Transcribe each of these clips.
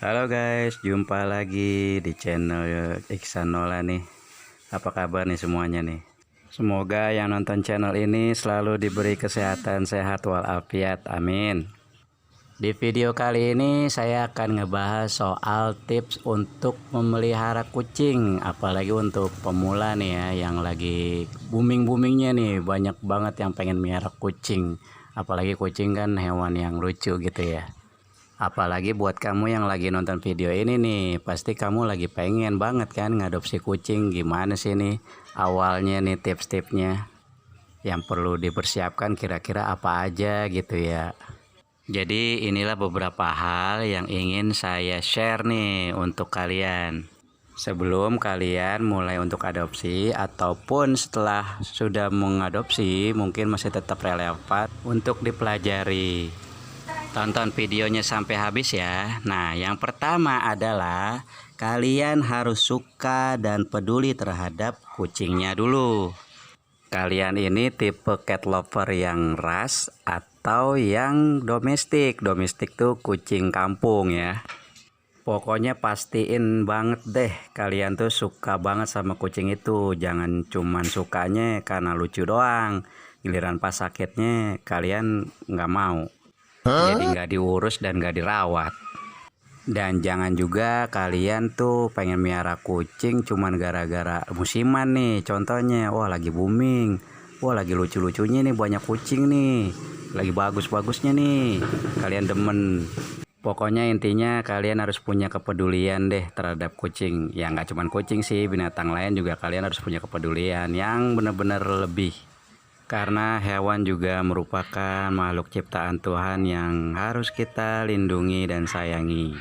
Halo guys, jumpa lagi di channel Iksanola nih. Apa kabar nih semuanya nih? Semoga yang nonton channel ini selalu diberi kesehatan sehat walafiat, amin. Di video kali ini saya akan ngebahas soal tips untuk memelihara kucing, apalagi untuk pemula nih ya, yang lagi booming-boomingnya nih, banyak banget yang pengen melihara kucing. Apalagi kucing kan hewan yang lucu gitu ya. Apalagi buat kamu yang lagi nonton video ini nih, pasti kamu lagi pengen banget kan ngadopsi kucing. Gimana sih nih awalnya nih tips-tipsnya yang perlu dipersiapkan, kira-kira apa aja gitu ya. Jadi inilah beberapa hal yang ingin saya share nih untuk kalian. Sebelum kalian mulai untuk adopsi ataupun setelah sudah mengadopsi, mungkin masih tetap relevan untuk dipelajari. Tonton videonya sampai habis ya. Nah, yang pertama adalah kalian harus suka dan peduli terhadap kucingnya dulu. Kalian ini tipe cat lover yang ras atau yang domestik. Domestik tuh kucing kampung ya. Pokoknya pastiin banget deh kalian tuh suka banget sama kucing itu. Jangan cuman sukanya karena lucu doang. Giliran pas sakitnya kalian nggak mau. Jadi nggak diurus dan nggak dirawat. Dan jangan juga kalian tuh pengen miara kucing cuman gara-gara musiman nih. Contohnya, wah lagi booming, wah lagi lucu-lucunya nih, banyak kucing nih, lagi bagus-bagusnya nih, kalian demen. Pokoknya intinya kalian harus punya kepedulian deh terhadap kucing. Ya nggak cuman kucing sih, binatang lain juga kalian harus punya kepedulian yang benar-benar lebih. Karena hewan juga merupakan makhluk ciptaan Tuhan yang harus kita lindungi dan sayangi.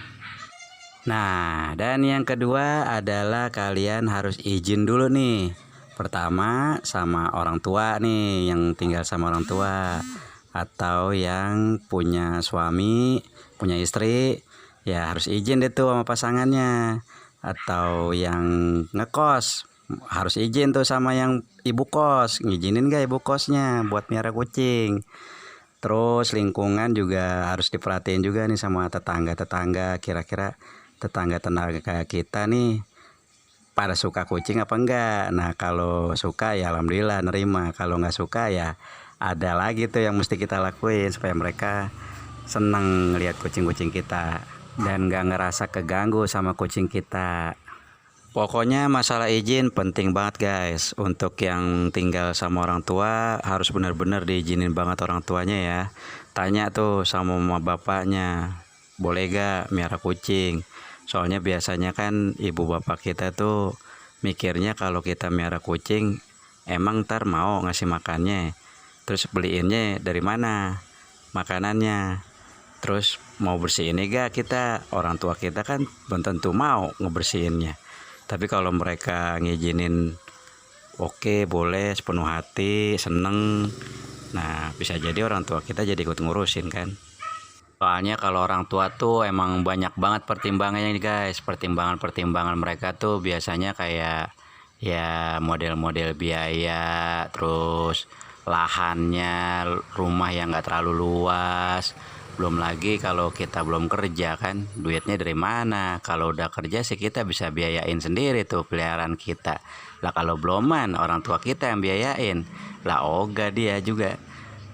Nah, dan yang kedua adalah kalian harus izin dulu nih. Pertama sama orang tua nih, yang tinggal sama orang tua. Atau yang punya suami, punya istri, ya harus izin deh tuh sama pasangannya. Atau yang ngekos, harus izin tuh sama yang ibu kos. Ngizinin gak ibu kosnya buat miara kucing. Terus lingkungan juga harus diperhatiin juga nih sama tetangga-tetangga. Kira-kira tetangga-tetangga kita nih pada suka kucing apa enggak. Nah kalau suka ya alhamdulillah nerima. Kalau nggak suka ya ada lagi tuh yang mesti kita lakuin supaya mereka seneng lihat kucing-kucing kita dan nggak ngerasa keganggu sama kucing kita. Pokoknya masalah izin penting banget guys. Untuk yang tinggal sama orang tua harus benar-benar diizinin banget orang tuanya ya. Tanya tuh sama mama bapaknya, boleh gak miara kucing. Soalnya biasanya kan ibu bapak kita tuh mikirnya kalau kita miara kucing emang ntar mau ngasih makannya. Terus beliinnya dari mana makanannya. Terus mau bersihinnya gak kita. Orang tua kita kan belum tentu mau ngebersihinnya. Tapi kalau mereka ngizinin, oke boleh sepenuh hati, seneng. Nah bisa jadi orang tua kita jadi ikut ngurusin kan. Soalnya kalau orang tua tuh emang banyak banget pertimbangannya nih guys. Pertimbangan-pertimbangan mereka tuh biasanya kayak ya model-model biaya, terus lahannya, rumah yang gak terlalu luas. Belum lagi kalau kita belum kerja kan, duitnya dari mana? Kalau udah kerja sih kita bisa biayain sendiri tuh peliharaan kita. Lah kalau beloman orang tua kita yang biayain, lah ogah dia juga.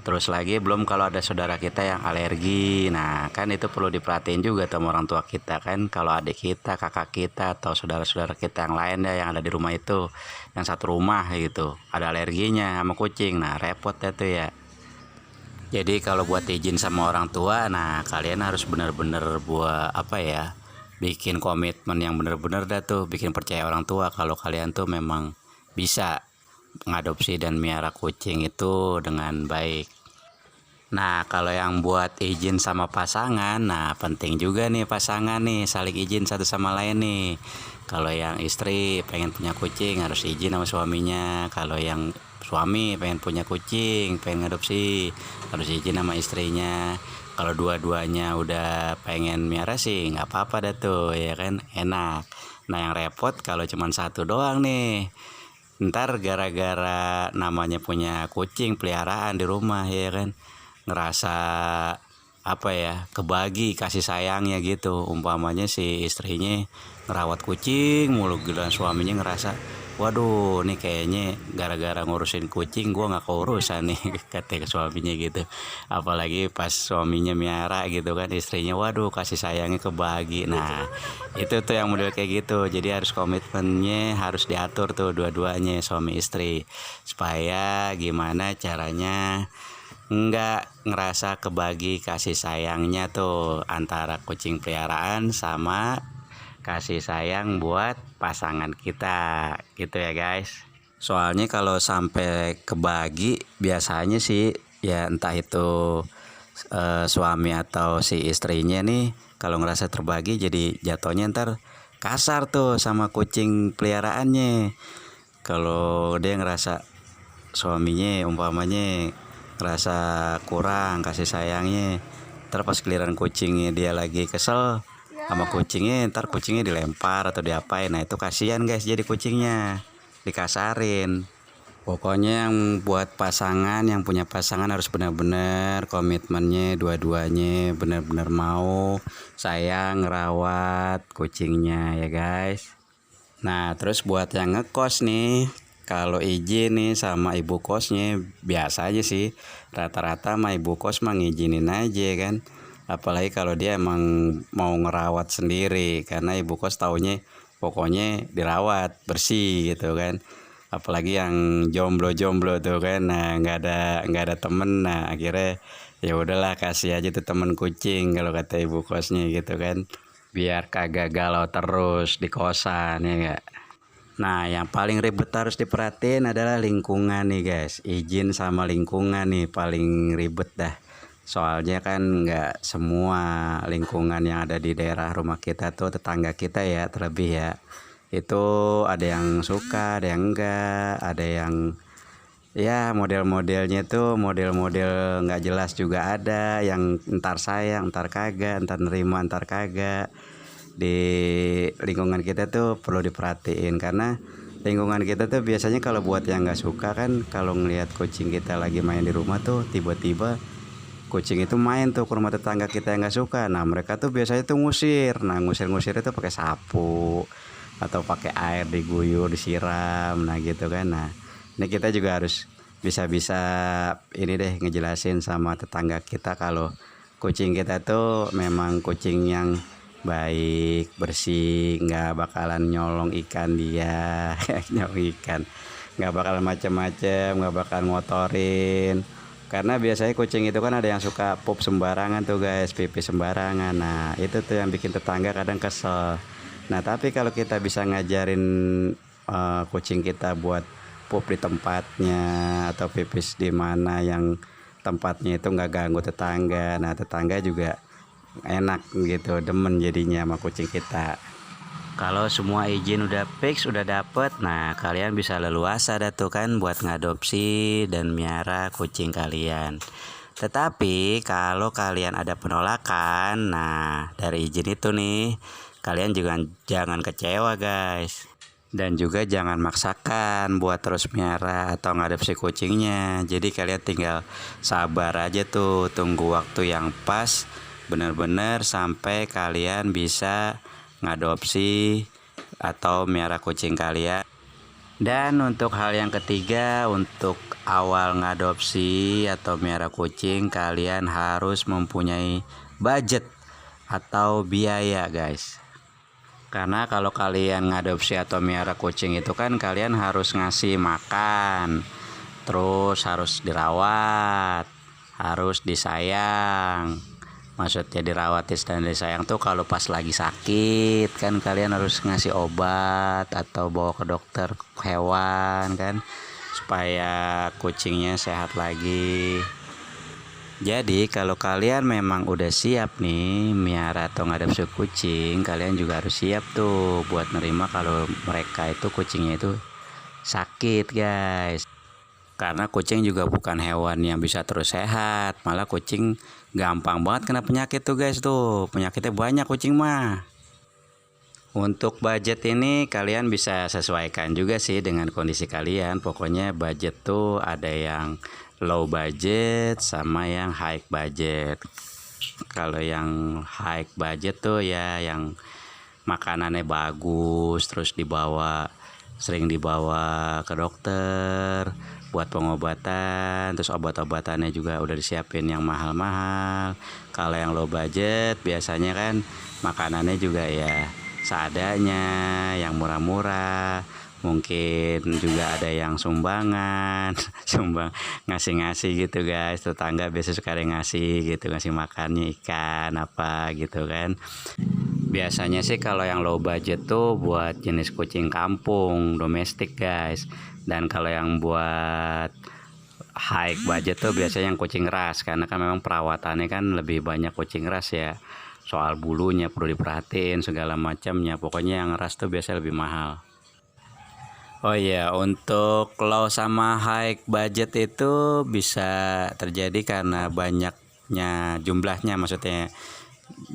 Terus lagi belum kalau ada saudara kita yang alergi. Nah kan itu perlu diperhatiin juga sama orang tua kita kan. Kalau adik kita, kakak kita, atau saudara-saudara kita yang lain ya yang ada di rumah itu, yang satu rumah gitu, ada alerginya sama kucing. Nah repot ya tuh ya. Jadi kalau buat izin sama orang tua, nah kalian harus benar-benar buat apa ya, bikin komitmen yang benar-benar dah tuh, bikin percaya orang tua kalau kalian tuh memang bisa ngadopsi dan miara kucing itu dengan baik. Nah kalau yang buat izin sama pasangan, nah penting juga nih pasangan nih saling izin satu sama lain nih. Kalau yang istri pengen punya kucing harus izin sama suaminya. Kalau yang suami pengen punya kucing, pengen ngadopsi, harus izin sama istrinya. Kalau dua-duanya udah pengen miara sih nggak apa-apa dah tuh ya kan, enak. Nah yang repot kalau cuma satu doang nih. Ntar gara-gara namanya punya kucing peliharaan di rumah ya kan, ngerasa apa ya, kebagi kasih sayangnya gitu. Umpamanya si istrinya ngerawat kucing mulu, gila suaminya ngerasa, waduh nih kayaknya gara-gara ngurusin kucing gua nggak keurusan nih kata suaminya gitu. Apalagi pas suaminya miara gitu kan, istrinya waduh kasih sayangnya kebagi. Nah itu tuh yang model kayak gitu, jadi harus komitmennya harus diatur tuh dua-duanya suami istri, supaya gimana caranya nggak ngerasa kebagi kasih sayangnya tuh antara kucing peliharaan sama kasih sayang buat pasangan kita gitu ya guys. Soalnya kalau sampai kebagi biasanya sih ya entah itu suami atau si istrinya nih kalau ngerasa terbagi jadi jatuhnya ntar kasar tuh sama kucing peliharaannya. Kalau dia ngerasa suaminya umpamanya ngerasa kurang kasih sayangnya, ntar pas giliran kucingnya dia lagi kesel sama kucingnya, ntar kucingnya dilempar atau diapain. Nah itu kasihan guys, jadi kucingnya dikasarin. Pokoknya yang buat pasangan, yang punya pasangan harus benar-benar komitmennya dua-duanya benar-benar mau sayang ngerawat kucingnya ya guys. Nah terus buat yang ngekos nih, kalau izin nih sama ibu kosnya biasa aja sih, rata-rata mah ibu kos mah ngizinin aja kan. Apalagi kalau dia emang mau ngerawat sendiri, karena ibu kos taunya pokoknya dirawat bersih gitu kan. Apalagi yang jomblo-jomblo tuh kan, nah nggak ada temen, nah akhirnya ya udahlah kasih aja tuh temen kucing kalau kata ibu kosnya gitu kan, biar kagak galau terus di kosan ya nggak. Nah yang paling ribet harus diperhatiin adalah lingkungan nih guys, izin sama lingkungan nih paling ribet dah. Soalnya kan nggak semua lingkungan yang ada di daerah rumah kita tuh tetangga kita ya, terlebih ya itu ada yang suka ada yang enggak, ada yang ya model-modelnya tuh model-model nggak jelas juga, ada yang entar sayang entar kagak, entar nerima entar kagak. Di lingkungan kita tuh perlu diperhatiin, karena lingkungan kita tuh biasanya kalau buat yang nggak suka kan, kalau ngelihat kucing kita lagi main di rumah tuh tiba-tiba kucing itu main tuh ke rumah tetangga kita yang nggak suka. Nah mereka tuh biasanya tuh ngusir, nah ngusir-ngusir itu pakai sapu atau pakai air diguyur disiram, nah gitu kan. Nah ini kita juga harus bisa-bisa ini deh ngejelasin sama tetangga kita kalau kucing kita tuh memang kucing yang baik bersih, nggak bakalan nyolong ikan dia nyolong ikan, nggak bakalan macem-macem, nggak bakalan ngotorin. Karena biasanya kucing itu kan ada yang suka pup sembarangan tuh guys, pipi sembarangan. Nah itu tuh yang bikin tetangga kadang kesel. Nah tapi kalau kita bisa ngajarin kucing kita buat pup di tempatnya atau pipis di mana yang tempatnya itu nggak ganggu tetangga, nah tetangga juga enak gitu, demen jadinya sama kucing kita. Kalau semua izin udah fix, udah dapet, nah kalian bisa leluasa dah tuh kan buat ngadopsi dan miara kucing kalian. Tetapi kalau kalian ada penolakan, nah dari izin itu nih, kalian juga jangan kecewa guys. Dan juga jangan maksakan buat terus miara atau ngadopsi kucingnya. Jadi kalian tinggal sabar aja tuh, tunggu waktu yang pas, bener-bener sampai kalian bisa ngadopsi atau miara kucing kalian. Dan untuk hal yang ketiga, untuk awal ngadopsi atau miara kucing, kalian harus mempunyai budget atau biaya guys. Karena kalau kalian ngadopsi atau miara kucing itu kan kalian harus ngasih makan, terus harus dirawat, harus disayang. Maksudnya dirawat dan disayang tuh kalau pas lagi sakit kan kalian harus ngasih obat atau bawa ke dokter hewan kan, supaya kucingnya sehat lagi. Jadi kalau kalian memang udah siap nih miara atau ngadopsi kucing, kalian juga harus siap tuh buat nerima kalau mereka itu kucingnya itu sakit guys. Karena kucing juga bukan hewan yang bisa terus sehat, malah kucing gampang banget kena penyakit tuh guys, tuh penyakitnya banyak kucing mah. Untuk budget ini kalian bisa sesuaikan juga sih dengan kondisi kalian. Pokoknya budget tuh ada yang low budget sama yang high budget. Kalau yang high budget tuh ya yang makanannya bagus, terus sering dibawa ke dokter buat pengobatan, terus obat-obatannya juga udah disiapin yang mahal-mahal. Kalau yang low budget biasanya kan makanannya juga ya seadanya, yang murah-murah. Mungkin juga ada yang sumbangan, ngasih-ngasih gitu guys. Tetangga biasa suka ada yang ngasih gitu, ngasih makannya ikan apa gitu kan. Biasanya sih kalau yang low budget tuh buat jenis kucing kampung, domestik guys. Dan kalau yang buat high budget tuh biasanya yang kucing ras, karena kan memang perawatannya kan lebih banyak kucing ras ya. Soal bulunya perlu diperhatiin segala macamnya. Pokoknya yang ras tuh biasanya lebih mahal. Oh iya, untuk low sama high budget itu bisa terjadi karena banyaknya jumlahnya, maksudnya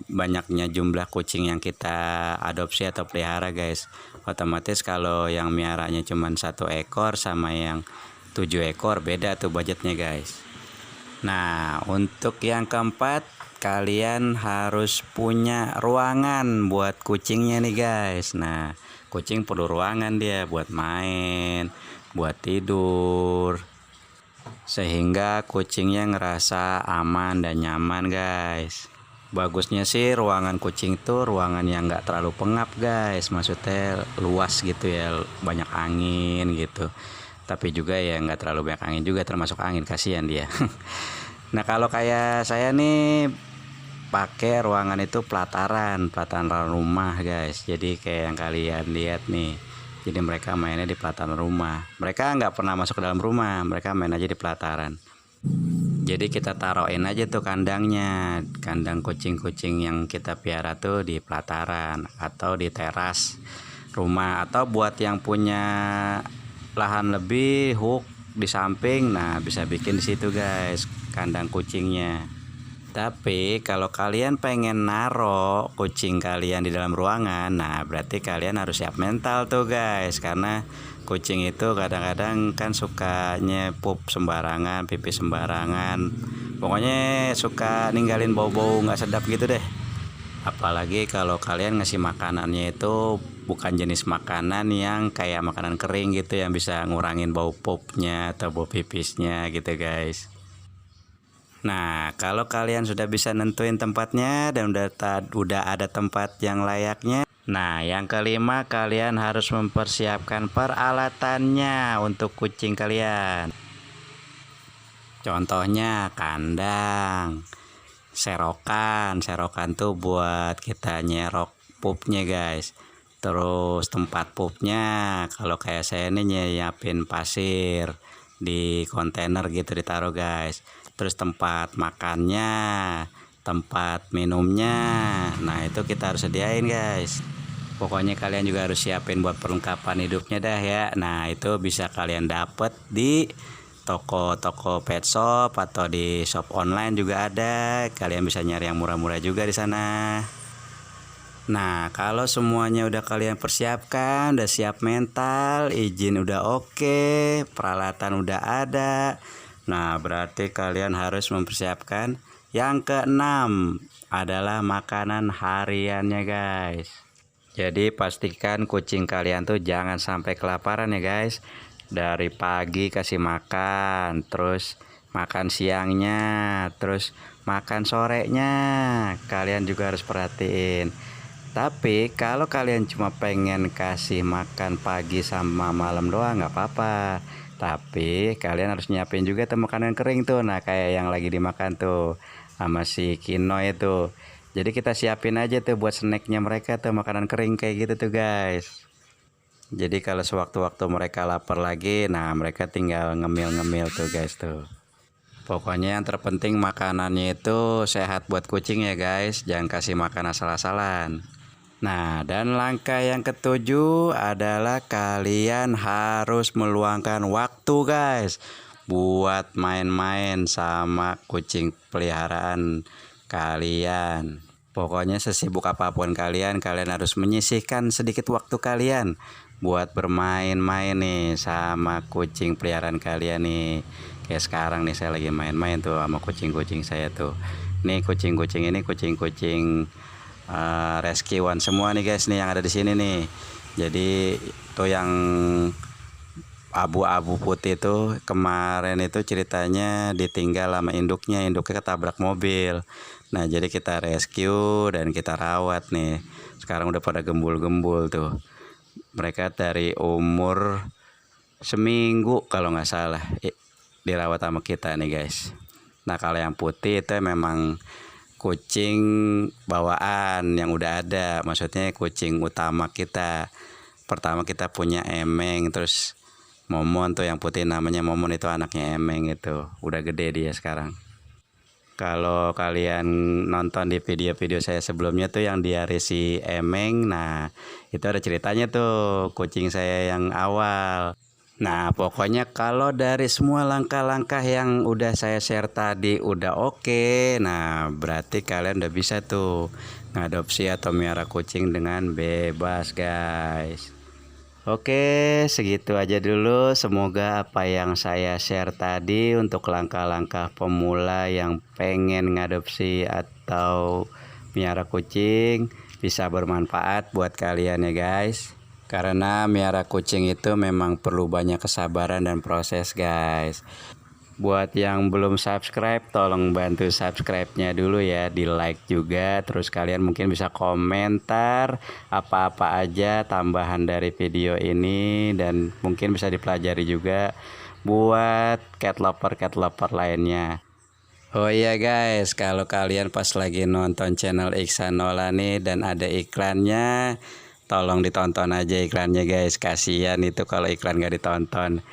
banyaknya jumlah kucing yang kita adopsi atau pelihara guys. Otomatis kalau yang miaranya cuma 1 ekor sama yang 7 ekor beda tuh budgetnya guys. Nah, untuk yang keempat, kalian harus punya ruangan buat kucingnya nih guys. Nah, kucing perlu ruangan dia buat main, buat tidur, sehingga kucingnya ngerasa aman dan nyaman guys. Bagusnya sih ruangan kucing itu ruangan yang nggak terlalu pengap guys, maksudnya luas gitu ya, banyak angin gitu. Tapi juga ya nggak terlalu banyak angin juga, termasuk angin, kasihan dia. Nah kalau kayak saya nih pakai ruangan itu pelataran rumah guys. Jadi kayak yang kalian lihat nih. Jadi mereka mainnya di pelataran rumah. Mereka nggak pernah masuk ke dalam rumah, mereka main aja di pelataran. Jadi kita taruhin aja tuh kandangnya, kandang kucing-kucing yang kita piara tuh di pelataran atau di teras rumah, atau buat yang punya lahan lebih hook di samping, nah bisa bikin di situ guys kandang kucingnya. Tapi kalau kalian pengen naro kucing kalian di dalam ruangan, nah berarti kalian harus siap mental tuh guys, karena kucing itu kadang-kadang kan sukanya pup sembarangan, pipis sembarangan, pokoknya suka ninggalin bau-bau nggak sedap gitu deh. Apalagi kalau kalian ngasih makanannya itu bukan jenis makanan yang kayak makanan kering gitu yang bisa ngurangin bau pupnya atau bau pipisnya gitu guys. Nah, kalau kalian sudah bisa nentuin tempatnya dan udah ada tempat yang layaknya. Nah, yang kelima, kalian harus mempersiapkan peralatannya untuk kucing kalian. Contohnya kandang, serokan tuh buat kita nyerok pupnya guys. Terus tempat pupnya, kalau kayak saya ini nyiapin pasir di kontainer gitu ditaruh guys. Terus tempat makannya, tempat minumnya, nah itu kita harus sediain guys. Pokoknya kalian juga harus siapin buat perlengkapan hidupnya dah ya. Nah itu bisa kalian dapet di toko-toko pet shop atau di shop online juga ada. Kalian bisa nyari yang murah-murah juga di sana. Nah kalau semuanya udah kalian persiapkan, udah siap mental, izin udah oke, peralatan udah ada, nah berarti kalian harus mempersiapkan yang keenam adalah makanan hariannya guys. Jadi pastikan kucing kalian tuh jangan sampai kelaparan ya guys. Dari pagi kasih makan, terus makan siangnya, terus makan sorenya, kalian juga harus perhatiin. Tapi kalau kalian cuma pengen kasih makan pagi sama malam doang nggak apa-apa. Tapi kalian harus nyiapin juga tuh makanan kering tuh. Nah kayak yang lagi dimakan tuh sama si Kino itu. Jadi kita siapin aja tuh buat snacknya mereka tuh makanan kering kayak gitu tuh guys. Jadi kalau sewaktu-waktu mereka lapar lagi, nah mereka tinggal ngemil-ngemil tuh guys tuh. Pokoknya yang terpenting makanannya itu sehat buat kucing ya guys. Jangan kasih makan asal-asalan. Nah, dan langkah yang ketujuh adalah kalian harus meluangkan waktu guys buat main-main sama kucing peliharaan kalian. Pokoknya sesibuk apapun kalian harus menyisihkan sedikit waktu kalian buat bermain-main nih sama kucing peliharaan kalian nih. Kayak sekarang nih saya lagi main-main tuh sama kucing-kucing saya tuh. Nih kucing-kucing ini kucing-kucing rescuean semua nih guys nih yang ada di sini nih. Jadi tuh yang abu-abu putih itu kemarin itu ceritanya ditinggal sama induknya ketabrak mobil. Nah jadi kita rescue dan kita rawat nih. Sekarang udah pada gembul-gembul tuh. Mereka dari umur seminggu kalau nggak salah dirawat sama kita nih guys. Nah kalau yang putih itu memang kucing bawaan yang udah ada, maksudnya kucing utama kita. Pertama kita punya Emeng, terus Momon tuh yang putih namanya Momon, itu anaknya Emeng, itu udah gede dia sekarang. Kalau kalian nonton di video-video saya sebelumnya tuh yang diare si Emeng, nah itu ada ceritanya tuh kucing saya yang awal. Nah pokoknya kalau dari semua langkah-langkah yang udah saya share tadi udah oke, nah berarti kalian udah bisa tuh ngadopsi atau miara kucing dengan bebas guys. Oke, segitu aja dulu. Semoga apa yang saya share tadi untuk langkah-langkah pemula yang pengen ngadopsi atau miara kucing bisa bermanfaat buat kalian ya guys. Karena miara kucing itu memang perlu banyak kesabaran dan proses guys. Buat yang belum subscribe, tolong bantu subscribe-nya dulu ya, di like juga. Terus kalian mungkin bisa komentar apa-apa aja tambahan dari video ini, dan mungkin bisa dipelajari juga buat cat lover lainnya. Oh iya guys, kalau kalian pas lagi nonton channel Iksanola nih dan ada iklannya, tolong ditonton aja iklannya guys. Kasihan itu kalau iklan gak ditonton.